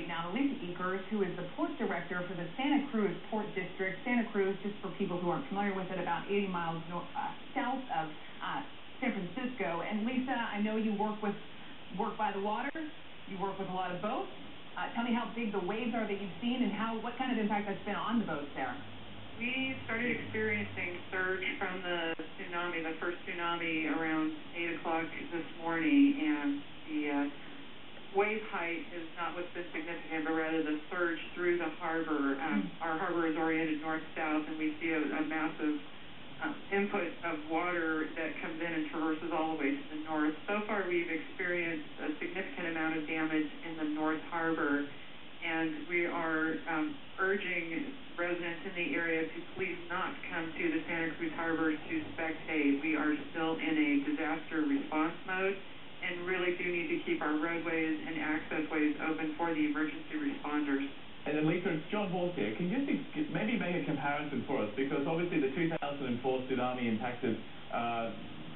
now to Lisa Eakers, who is the port director for the Santa Cruz Port District. Santa Cruz, just for people who aren't familiar with it, about 80 miles south of San Francisco. And Lisa, I know you work by the water. You work with a lot of boats. Tell me how big the waves are that you've seen and what kind of impact that's been on the boats there. We started experiencing surge from the tsunami, the first tsunami, around 8 o'clock this morning, and the wave height is not what's been significant, but rather the surge through the harbor. Our harbor is oriented north-south, and we see a massive input of water that comes in and traverses all the way to the north. So far, we've experienced a significant amount of damage in the North Harbor, and we are urging residents in the area to please not come to the Santa Cruz Harbor to spectate. We are still in a disaster response mode and really do need to keep our roadways and access ways open for the emergency responders. And then Lisa, it's John Horse here. Can you maybe make a comparison for us? Because obviously the 2004 tsunami impacted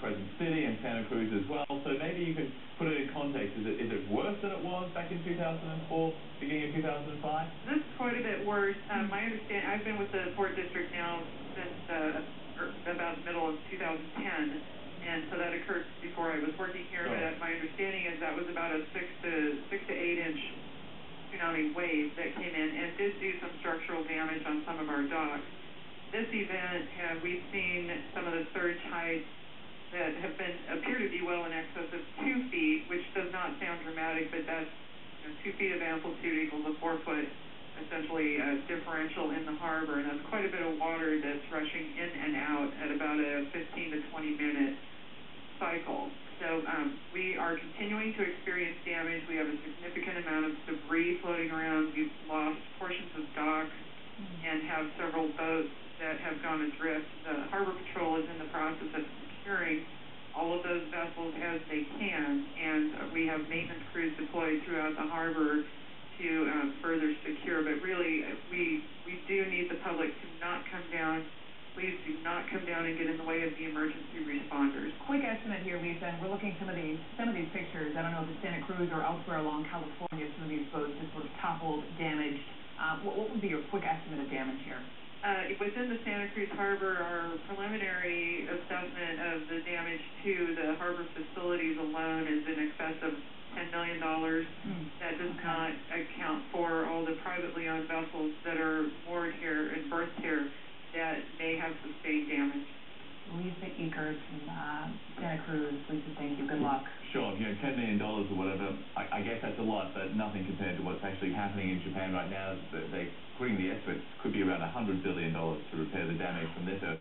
Crescent City and Santa Cruz as well. So maybe you can put it in context. Is it worse than it was back in 2004, beginning of 2005? This is quite a bit worse. My understanding, I've been with the Port District now since about the middle of 2010. And so that occurred before I was working here. Sure. But my understanding is that was about a 6 to 8 inch tsunami wave that came in and did do some structural damage on some of our docks. This event, we've seen some of the surge heights that have appear to be well in excess of 2 feet, which does not sound dramatic, but that's 2 feet of amplitude equals a 4-foot, essentially, differential in the harbor, and that's quite a bit of water that's rushing in and out at about a 15 to 20 minute cycle. So we are continuing to experience damage. We have a significant amount of debris floating around. We've lost portions of docks and have several boats that have gone adrift. The Harbor Patrol is in the process of securing all of those vessels as they can, and we have maintenance crews deployed throughout the harbor to further secure. But really, we do need the public to not come down. Please do not come down and get in the way of the emergency responders. Quick estimate here, Lisa, and we're looking at some of these pictures. I don't know if it's Santa Cruz or elsewhere along California. Some of these boats just sort of toppled, damaged. What would be your quick estimate of damage here? Within the Santa Cruz Harbor, our preliminary assessment of the damage to the harbor facilities alone is in excess of $10 million. That does not account for all the privately owned vessels that are moored here and berthed here that may have sustained damage. Lisa Eakers from Santa Cruz. Lisa, thank you. Good luck. Sure. $10 million or whatever, I guess that's a lot, but nothing compared to what's actually happening in Japan right now. They're putting the estimate could be around $100 billion to repair the damage from this earthquake.